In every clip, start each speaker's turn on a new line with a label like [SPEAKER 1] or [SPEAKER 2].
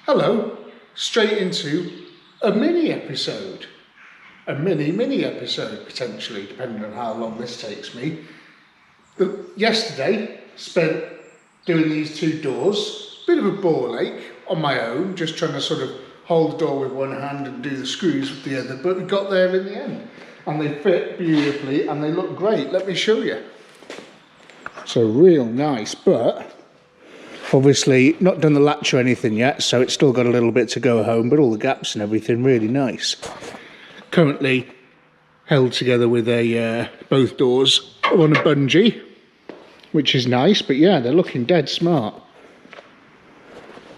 [SPEAKER 1] Hello, straight into a mini episode. A mini episode, potentially, depending on how long this takes me. Yesterday, spent doing these two doors. Bit of a ball ache on my own, just trying to sort of hold the door with one hand and do the screws with the other, but we got there in the end. And they fit beautifully and they look great. Let me show you. So real nice, but obviously not done the latch or anything yet, so it's still got a little bit to go home, but all the gaps and everything really nice. Currently held together with a both doors are on a bungee, which is nice, but yeah, they're looking dead smart.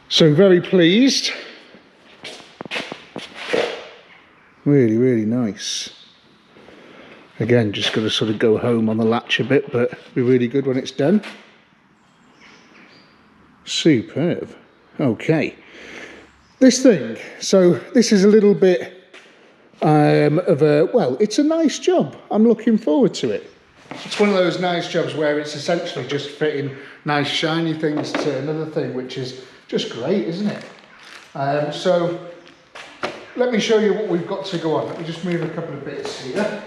[SPEAKER 1] So very pleased. Really nice. Again, just got to sort of go home on the latch a bit, but be really good when it's done. Superb. Okay, this thing, so this is a little bit of a, well, it's a nice job. I'm looking forward to it. It's one of those nice jobs where it's essentially just fitting nice shiny things to another thing, which is just great, isn't it? So let me show you what we've got to go on. Let me just move a couple of bits here.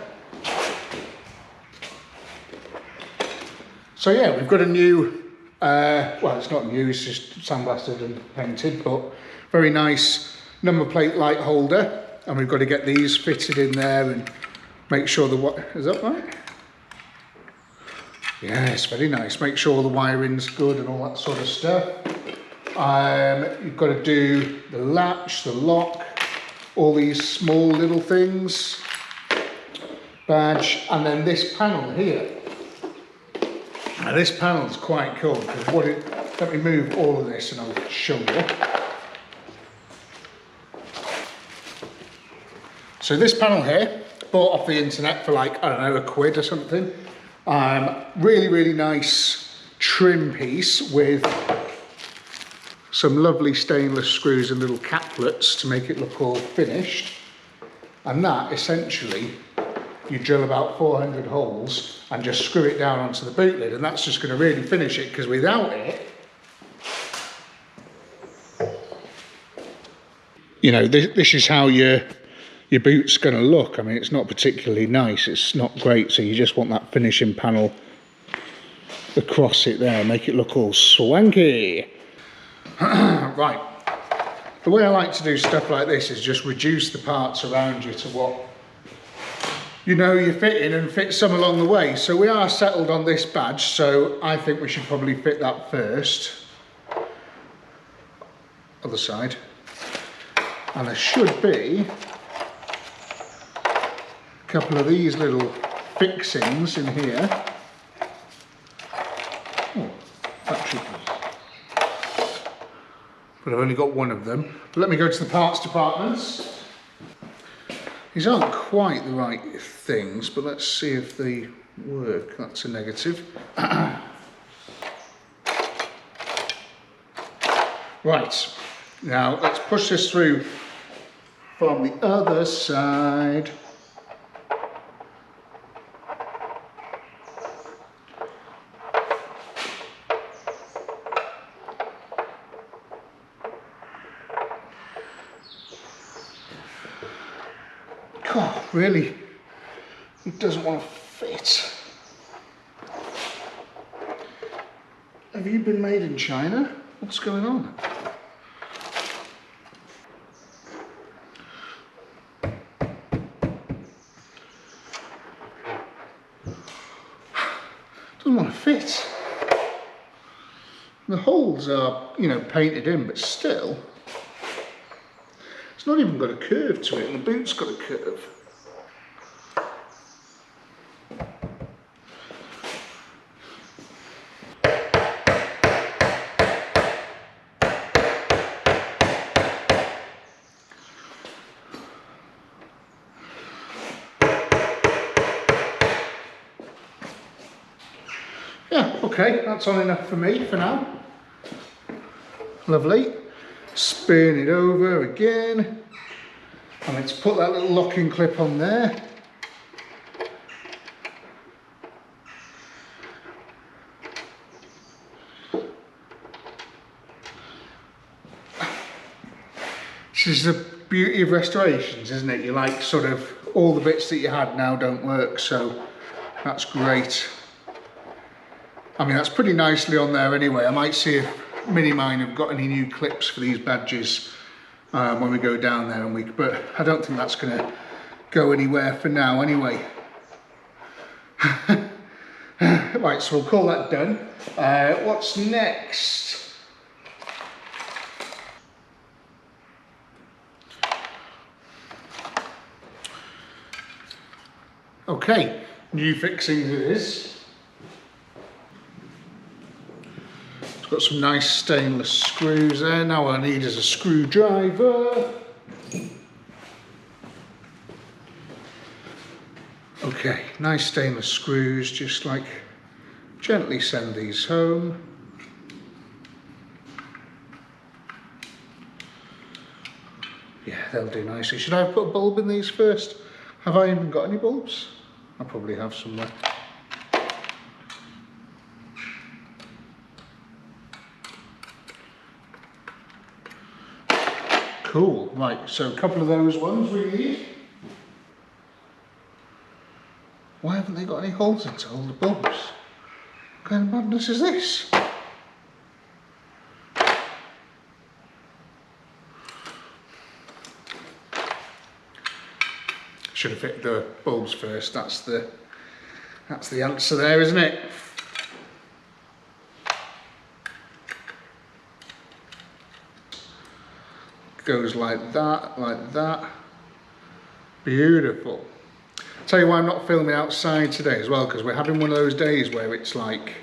[SPEAKER 1] So yeah, we've got a new, well, it's not new, it's just sandblasted and painted, but very nice number plate light holder. And we've got to get these fitted in there and make sure is that right? Yes, very nice. Make sure all the wiring's good and all that sort of stuff. You've got to do the latch, the lock, all these small little things, badge, and then this panel here. Now this panel is quite cool because let me move all of this and I'll show you. So this panel here, bought off the internet for like, I don't know, £1 or something. Really nice trim piece with some lovely stainless screws and little caplets to make it look all finished. And that essentially, you drill about 400 holes and just screw it down onto the boot lid, and that's just going to really finish it, because without it, you know, this is how your boot's going to look. I mean, it's not particularly nice, it's not great, so you just want that finishing panel across it there, make it look all swanky. Right, the way I like to do stuff like this is just reduce the parts around you to what you know you're fitting, and fit some along the way. So we are settled on this badge, so I think we should probably fit that first. Other side. And there should be a couple of these little fixings in here. Oh, battery. But I've only got one of them. But let me go to the parts departments. These aren't quite the right things, but let's see if they work. That's a negative. Right, now let's push this through from the other side. God, really, it doesn't want to fit. Have you been made in China? What's going on? Doesn't want to fit. The holes are, you know, painted in, but still. It's not even got a curve to it, and the boot's got a curve. Yeah, okay, that's on enough for me for now. Lovely. Spin it over again, and let's put that little locking clip on there. This is the beauty of restorations, isn't it? You like sort of all the bits that you had now don't work, so that's great. I mean, that's pretty nicely on there anyway. I might see if Minimine have got any new clips for these badges when we go down there, but I don't think that's going to go anywhere for now anyway. Right, so we'll call that done. What's next? Okay, new fixings it is. It's got some nice stainless screws there. Now all I need is a screwdriver. Okay, nice stainless screws, just like gently send these home. Yeah, they'll do nicely. Should I put a bulb in these first? Have I even got any bulbs? I probably have somewhere. Cool, right, so a couple of those ones we need. Why haven't they got any holes in to hold the bulbs? What kind of madness is this? Should have fit the bulbs first, that's the answer there, isn't it? Goes like that. Beautiful. Tell you why I'm not filming outside today as well, because we're having one of those days where it's like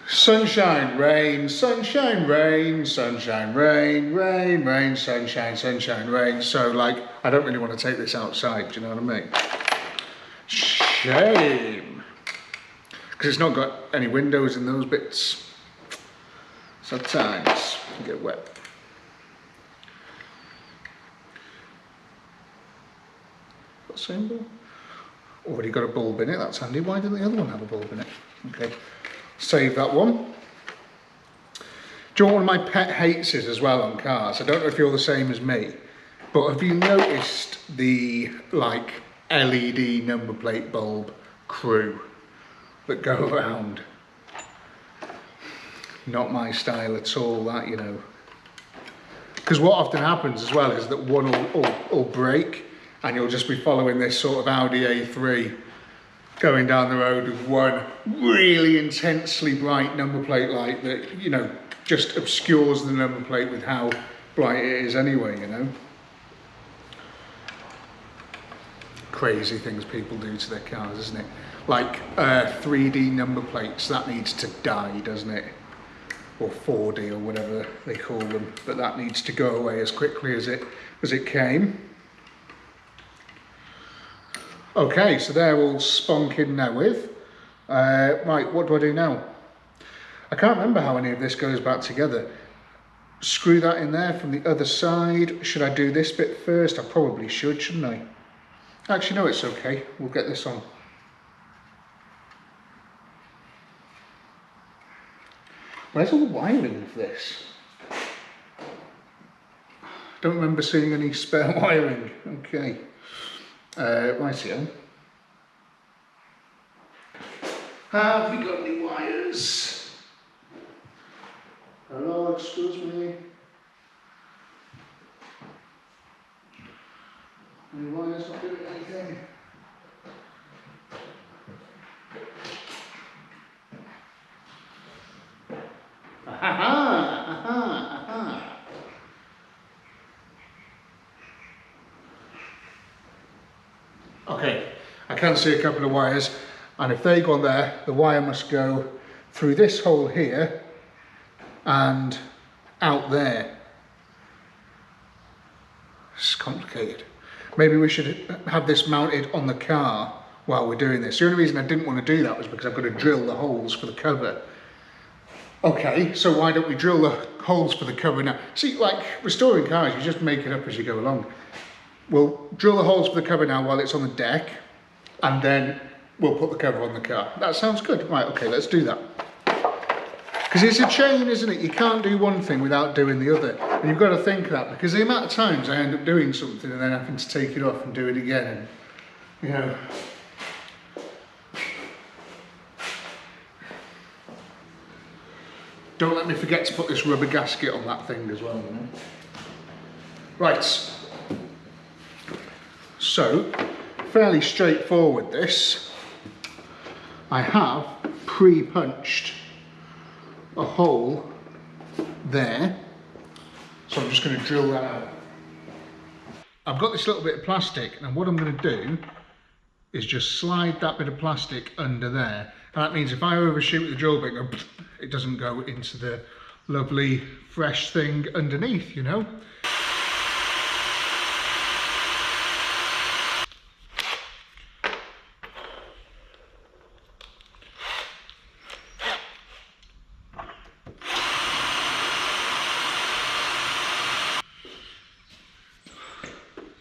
[SPEAKER 1] sunshine, rain, sunshine, rain, sunshine, rain, rain, rain, sunshine, sunshine, rain. So like, I don't really want to take this outside, do you know what I mean? Shame. Because it's not got any windows in those bits. Sometimes it can get wet. Symbol. Already got a bulb in it, that's handy. Why didn't the other one have a bulb in it? Okay, save that one. Do you know what one of my pet hates is as well on cars? I don't know if you're the same as me, but have you noticed the like LED number plate bulb crew that go around? Not my style at all, that, you know. Because what often happens as well is that one will break, and you'll just be following this sort of Audi A3 going down the road with one really intensely bright number plate light that, you know, just obscures the number plate with how bright it is anyway, you know. Crazy things people do to their cars, isn't it? Like 3D number plates, that needs to die, doesn't it? Or 4D or whatever they call them, but that needs to go away as quickly as it came. Okay, so they're all spunk in now with. Right, what do I do now? I can't remember how any of this goes back together. Screw that in there from the other side. Should I do this bit first? I probably should, shouldn't I? Actually, no, it's okay. We'll get this on. Where's all the wiring for this? Don't remember seeing any spare wiring. Okay. Rightio. Have we got any wires? Hello, excuse me. Any wires not doing anything? Aha! Okay, I can see a couple of wires, and if they go on there, the wire must go through this hole here and out there. It's complicated. Maybe we should have this mounted on the car while we're doing this. The only reason I didn't want to do that was because I've got to drill the holes for the cover. Okay, so why don't we drill the holes for the cover now? See, like restoring cars, you just make it up as you go along. We'll drill the holes for the cover now while it's on the deck, and then we'll put the cover on the car. That sounds good. Right, okay, let's do that. Because it's a chain, isn't it? You can't do one thing without doing the other. You've got to think that, because the amount of times I end up doing something and then having to take it off and do it again, and you know. Don't let me forget to put this rubber gasket on that thing as well, you know. Right. So, fairly straightforward this. I have pre-punched a hole there. So I'm just going to drill that out. I've got this little bit of plastic, and what I'm going to do is just slide that bit of plastic under there. And that means if I overshoot the drill bit, it doesn't go into the lovely fresh thing underneath, you know.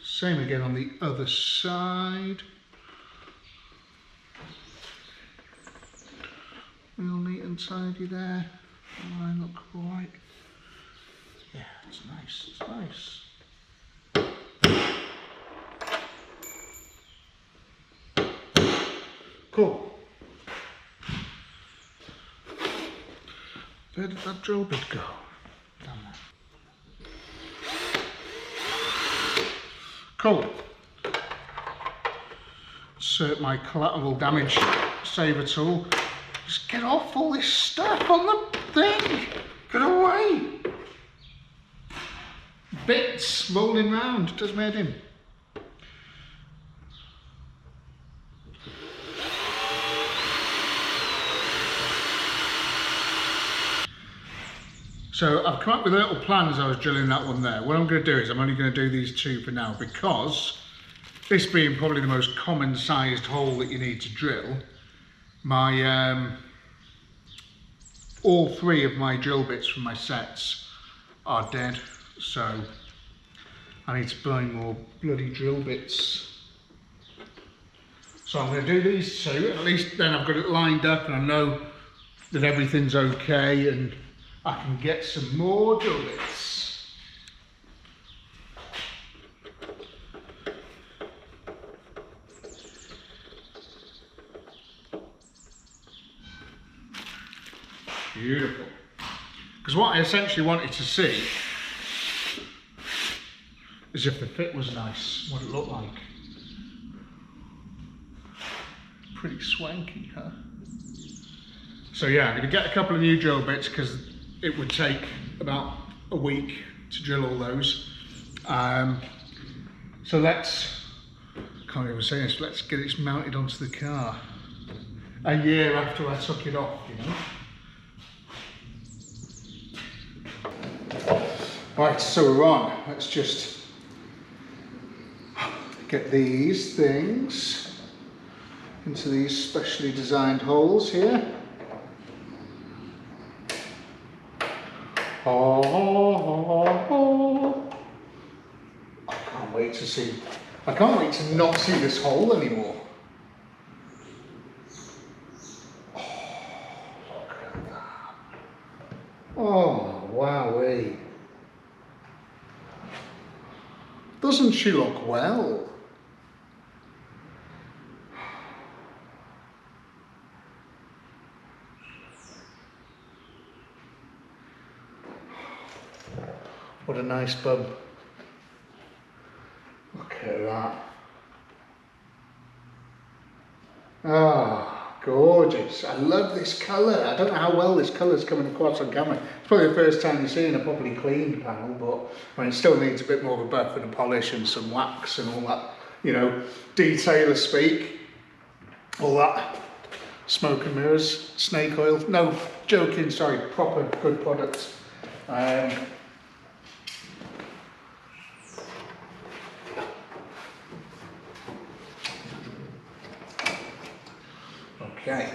[SPEAKER 1] Same again on the other side. Real neat and tidy there. Line up right. Yeah, it's nice, it's nice. Cool. Where did that drill bit go? Down there. Cool. Insert my collateral damage saver tool. Just get off all this stuff on the thing. Get away. Bits rolling round. Does me head in. So I've come up with a little plan as I was drilling that one there. What I'm going to do is I'm only going to do these two for now, because this being probably the most common sized hole that you need to drill, my all three of my drill bits from my sets are dead, so I need to buy more bloody drill bits. So I'm going to do these two, at least then I've got it lined up and I know that everything's okay, and I can get some more drill bits. Beautiful. Because what I essentially wanted to see is if the fit was nice, what it looked like. Pretty swanky, huh? So yeah, I'm going to get a couple of new drill bits because it would take about a week to drill all those. So can't even say this, let's get it mounted onto the car. A year after I took it off, you know. Right, so we're on. Let's just get these things into these specially designed holes here. Oh, I can't wait to see. I can't wait to not see this hole anymore. Oh, look at that. Oh, wowee. Doesn't she look well? What a nice bum. Look at that. Ah, gorgeous. I love this colour. I don't know how well this colour's coming across on camera. It's probably the first time you're seeing a properly cleaned panel, but I mean, it still needs a bit more of a buff and a polish and some wax and all that, you know, detailer speak. All that. Smoke and mirrors, snake oil. No, joking, sorry, proper good products. Okay.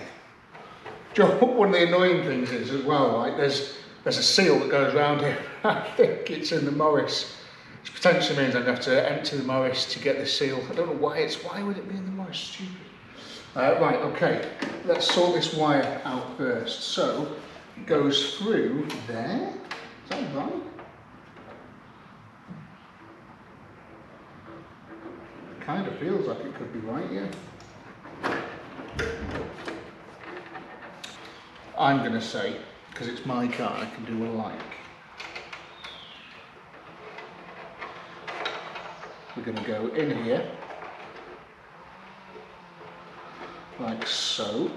[SPEAKER 1] One of the annoying things is as well, like there's a seal that goes around here. I think it's in the Morris. Which potentially means I'd have to empty the Morris to get the seal. I don't know why why would it be in the Morris? Stupid. Right, okay. Let's sort this wire out first. So it goes through there. Is that right? kind of feels like it could be right, yeah. I'm going to say, because it's my car, I can do what I like. We're going to go in here, like so.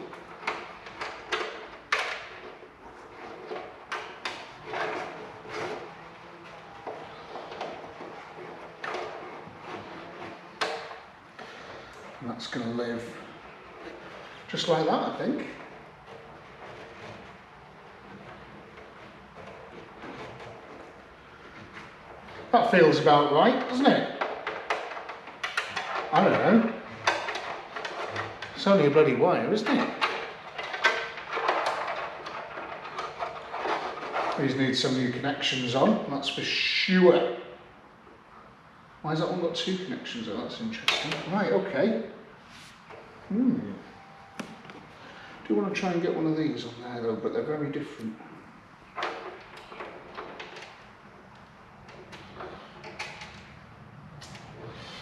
[SPEAKER 1] And that's going to live just like that, I think. That feels about right, doesn't it? I don't know. It's only a bloody wire, isn't it? These need some new connections on, that's for sure. Why has that one got 2 connections on? That's interesting. Right, okay. Do want to try and get one of these on there though, but they're very different.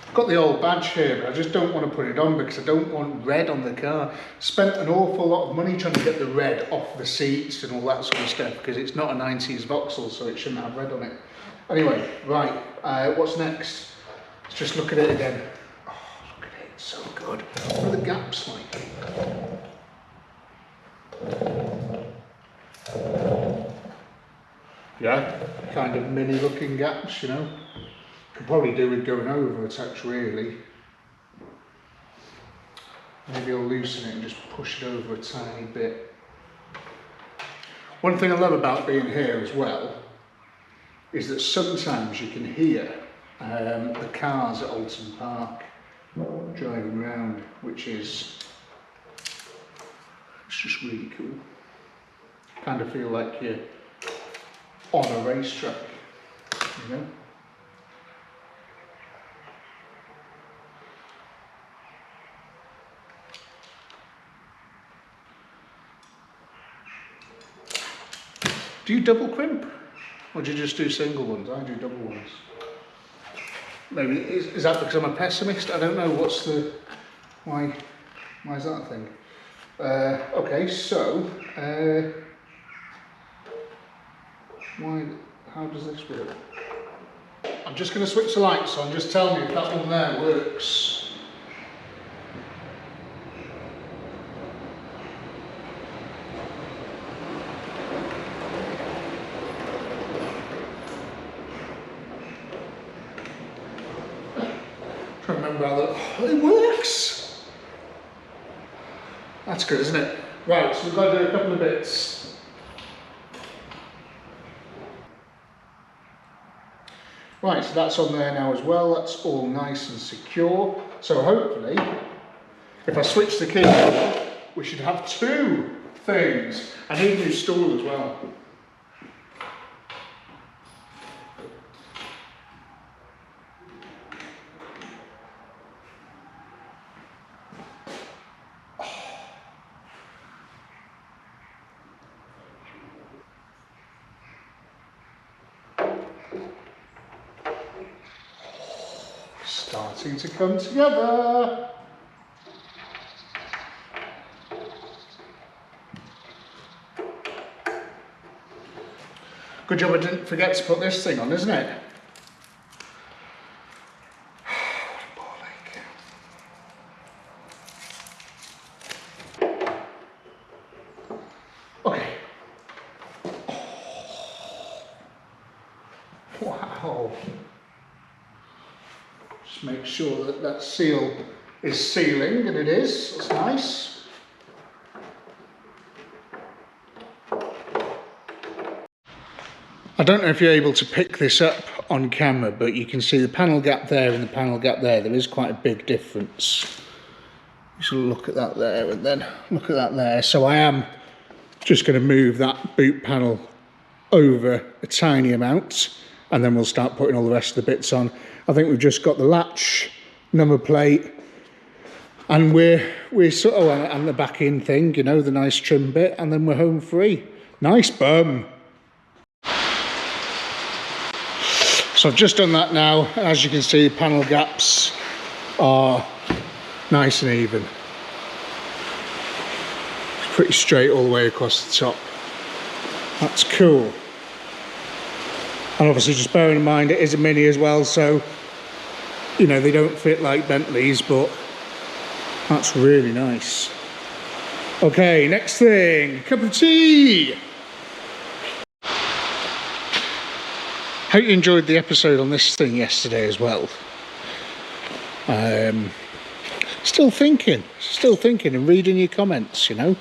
[SPEAKER 1] I've got the old badge here, but I just don't want to put it on because I don't want red on the car. Spent an awful lot of money trying to get the red off the seats and all that sort of stuff because it's not a 90s Vauxhall, so it shouldn't have red on it. Anyway, right, what's next? Let's just look at it again. Oh, look at it, it's so good. What are the gaps like? Yeah, kind of mini looking gaps, you know. Could probably do with going over a touch really. Maybe I'll loosen it and just push it over a tiny bit. One thing I love about being here as well is that sometimes you can hear the cars at Alton Park driving around, which is it's just really cool. Kind of feel like you're on a racetrack, you know. Do you double crimp? Or do you just do single ones? I do double ones. Maybe, is that because I'm a pessimist? I don't know, what's the, why is that a thing? Okay, so, how does this work? I'm just going to switch the lights on, just tell me if that one there works. Remember how that, oh, it works! That's good, isn't it? Right, so we've got to do a couple of bits. Right, so that's on there now as well, that's all nice and secure. So hopefully, if I switch the key, we should have 2 things. I need a new stool as well. Starting to come together. Good job I didn't forget to put this thing on, isn't it? What a ball ache. Okay. Wow. Just make sure that that seal is sealing, and it is. That's nice. I don't know if you're able to pick this up on camera, but you can see the panel gap there and the panel gap there. There is quite a big difference. You sort of look at that there and then look at that there. So I am just going to move that boot panel over a tiny amount, and then we'll start putting all the rest of the bits on. I think we've just got the latch, number plate, and we're sort of, and the back in thing, you know, the nice trim bit, and then we're home free. Nice bum. So I've just done that now, and as you can see, the panel gaps are nice and even. It's pretty straight all the way across the top. That's cool. And obviously just bearing in mind it is a Mini as well, so you know they don't fit like Bentleys, but that's really nice. Okay, next thing, cup of tea. Hope you enjoyed the episode on this thing yesterday as well. Still thinking and reading your comments, you know.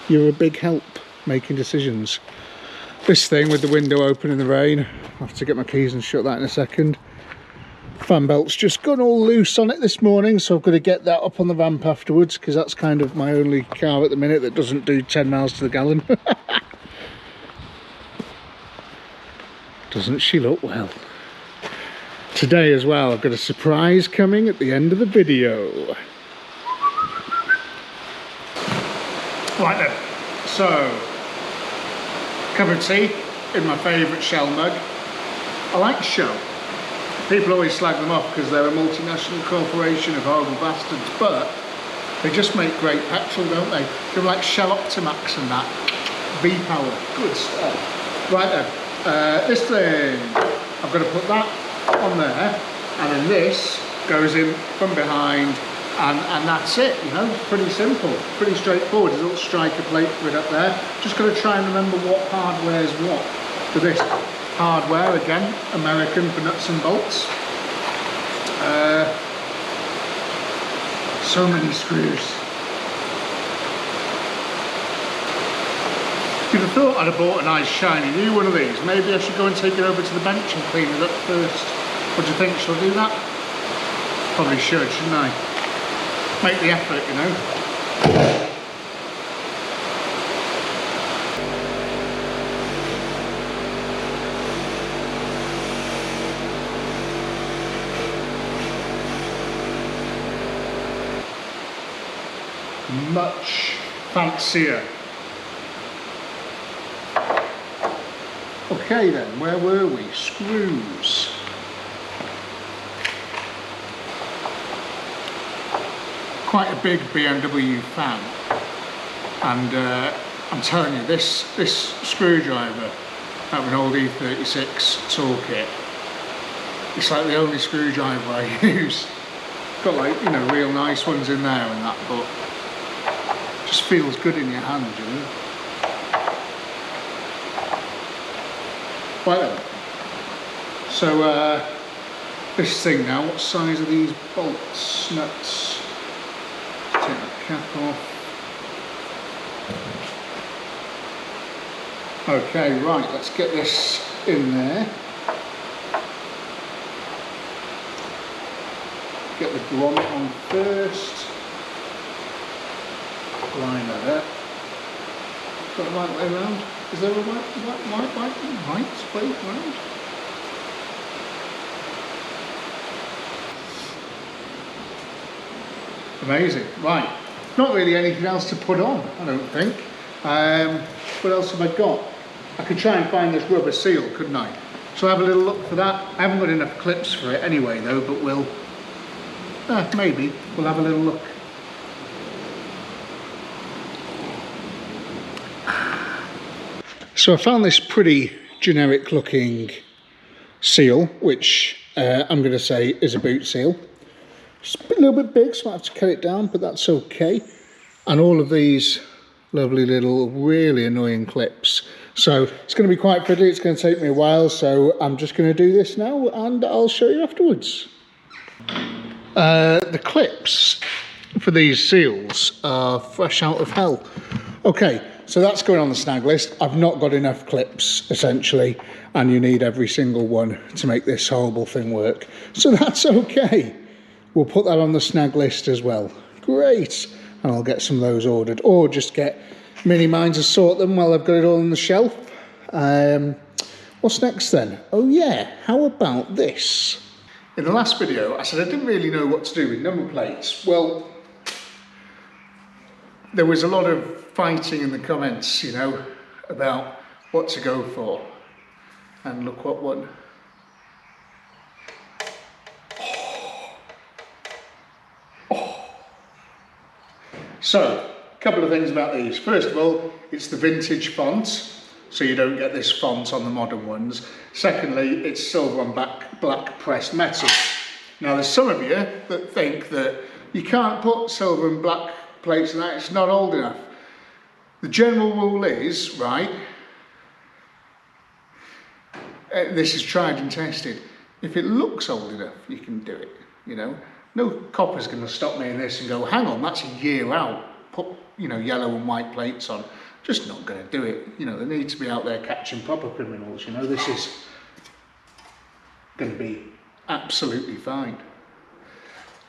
[SPEAKER 1] You're a big help making decisions. This thing with the window open in the rain, I'll have to get my keys and shut that in a second. Fan belt's just gone all loose on it this morning, so I've got to get that up on the ramp afterwards, because that's kind of my only car at the minute that doesn't do 10 miles to the gallon. Doesn't she look well? Today as well, I've got a surprise coming at the end of the video. Right then, so, cup of tea in my favourite Shell mug. I like Shell. People always slag them off because they're a multinational corporation of horrible bastards, but they just make great petrol, don't they? They're like Shell Optimax and that. V-Power, good stuff. Right then. This thing, I've got to put that on there, and then this goes in from behind, and that's it, you know. Pretty simple, pretty straightforward. There's a little striker plate for it up there. Just got to try and remember what hardware's what. For this hardware, again, American for nuts and bolts. So many screws. You'd have thought I'd have bought a nice shiny new one of these. Maybe I should go and take it over to the bench and clean it up first. What do you think? Shall I do that? Probably should, shouldn't I? Make the effort, you know. Much fancier. Okay then, where were we? Screws. Quite a big BMW fan, and I'm telling you, this screwdriver out of an old E36 toolkit, it's like the only screwdriver I use. Got like, you know, real nice ones in there and that, but just feels good in your hand, you know. Right then, so this thing now, what size are these bolts, nuts? Take the cap off. Okay, right, let's get this in there. Get the grommet on first. Line that up. Got the right way around. Is there a right way around? Amazing. Right. Not really anything else to put on, I don't think. What else have I got? I could try and find this rubber seal, couldn't I? So have a little look for that. I haven't got enough clips for it anyway though, but we'll... maybe. We'll have a little look. So I found this pretty generic looking seal, which I'm going to say is a boot seal. It's a little bit big, so I have to cut it down, but that's okay. And all of these lovely little really annoying clips. So it's going to be quite fiddly, it's going to take me a while, so I'm just going to do this now and I'll show you afterwards. The clips for these seals are fresh out of hell. Okay, so that's going on the snag list. I've not got enough clips, essentially, and you need every single one to make this horrible thing work. So that's okay. We'll put that on the snag list as well. Great. And I'll get some of those ordered, or just get Mini Mine to sort them while I've got it all on the shelf. What's next then? Oh yeah, how about this? In the last video, I said I didn't really know what to do with number plates. Well, there was a lot of fighting in the comments, you know, about what to go for. And look what one. Oh, So, a couple of things about these. First of all, it's the vintage font, so you don't get this font on the modern ones. Secondly, it's silver on black pressed metal. Now, there's some of you that think that you can't put silver and black plates in that, it's not old enough. The general rule is, right, this is tried and tested. If it looks old enough, you can do it, you know. No copper's going to stop me in this and go, hang on, that's a year out. Put, you know, yellow and white plates on. Just not going to do it. You know, they need to be out there catching proper criminals, you know. This is going to be absolutely fine.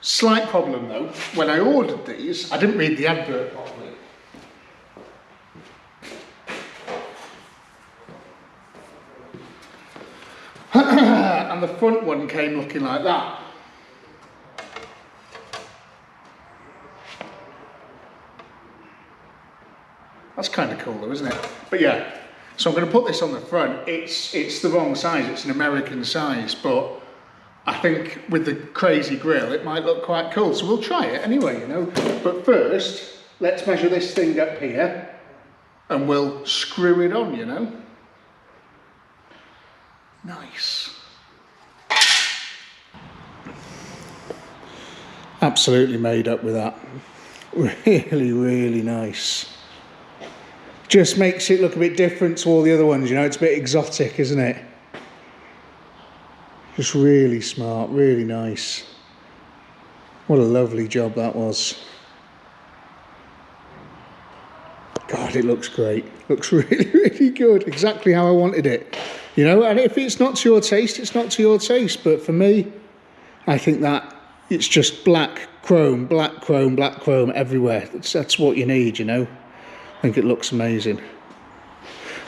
[SPEAKER 1] Slight problem though, when I ordered these, I didn't read the advert properly. And the front one came looking like that. That's kind of cool though, isn't it? But yeah, so I'm going to put this on the front. It's the wrong size, it's an American size, but I think with the crazy grille it might look quite cool. So we'll try it anyway, you know. But first, let's measure this thing up here and we'll screw it on, you know. Nice. Absolutely made up with that. Really, really nice. Just makes it look a bit different to all the other ones, you know, it's a bit exotic, isn't it? Just really smart, really nice. What a lovely job that was. God, it looks great. Looks really, really good. Exactly how I wanted it. You know, and if it's not to your taste, it's not to your taste. But for me, I think that it's just black chrome, black chrome, black chrome everywhere. That's what you need, you know. I think it looks amazing.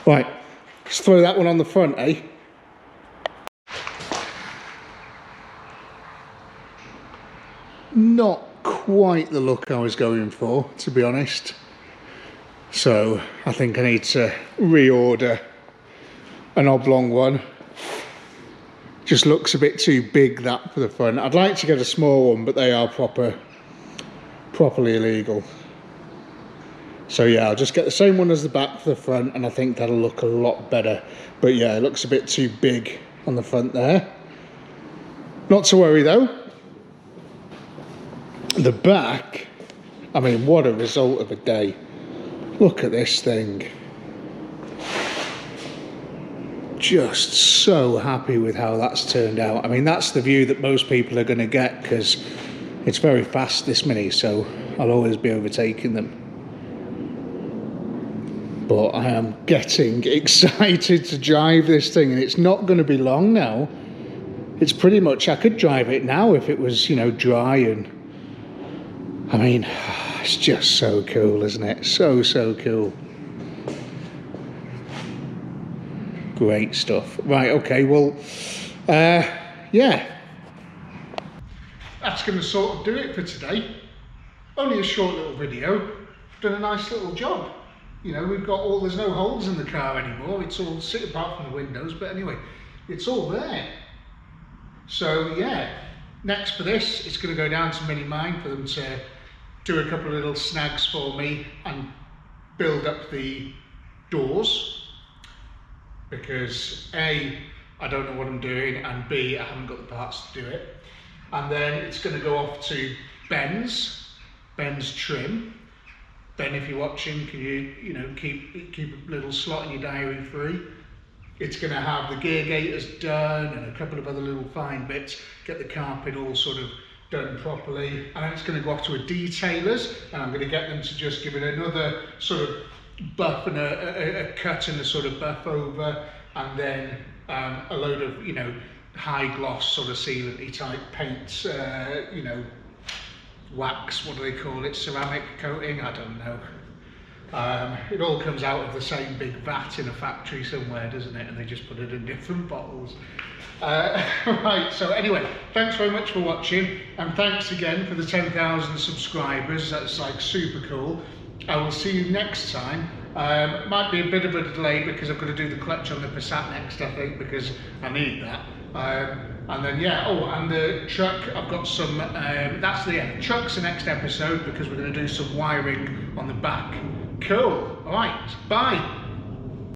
[SPEAKER 1] Right, let's throw that one on the front, eh? Not quite the look I was going for, to be honest. So I think I need to reorder an oblong one. Just looks a bit too big, that, for the front. I'd like to get a small one, but they are properly illegal. So yeah, I'll just get the same one as the back for the front, and I think that'll look a lot better. But yeah, it looks a bit too big on the front there. Not to worry though. The back, I mean, what a result of a day. Look at this thing. Just so happy with how that's turned out. I mean, that's the view that most people are going to get because it's very fast, this Mini, so I'll always be overtaking them. But I am getting excited to drive this thing, and it's not going to be long now. It's pretty much, I could drive it now if it was, you know, dry, and I mean, it's just so cool, isn't it? So cool. Great stuff. Right, okay, well, yeah. That's going to sort of do it for today. Only a short little video. Done a nice little job. You know, we've got all, there's no holes in the car anymore. It's all sit apart from the windows, but anyway, it's all there. So yeah, next for this, it's going to go down to Mini Mine for them to do a couple of little snags for me and build up the doors, because A, I don't know what I'm doing, and B, I haven't got the parts to do it. And then it's going to go off to Ben's Trim. Ben, if you're watching, can you know, keep a little slot in your diary free? It's going to have the gear gaiters done and a couple of other little fine bits, get the carpet all sort of done properly, and then it's going to go off to a detailer's, and I'm going to get them to just give it another sort of buff and a cut and a sort of buff over, and then a load of, you know, high gloss sort of sealant-y type paints, you know, wax, what do they call it, ceramic coating, I don't know. It all comes out of the same big vat in a factory somewhere, doesn't it? And they just put it in different bottles. Right, so anyway, thanks very much for watching, and thanks again for the 10,000 subscribers. That's like super cool. I will see you next time. Might be a bit of a delay because I've got to do the clutch on the Passat next, I think, because I need that. And then yeah, oh, and the truck, I've got some, that's the truck's the next episode because we're going to do some wiring on the back. Cool, alright, bye.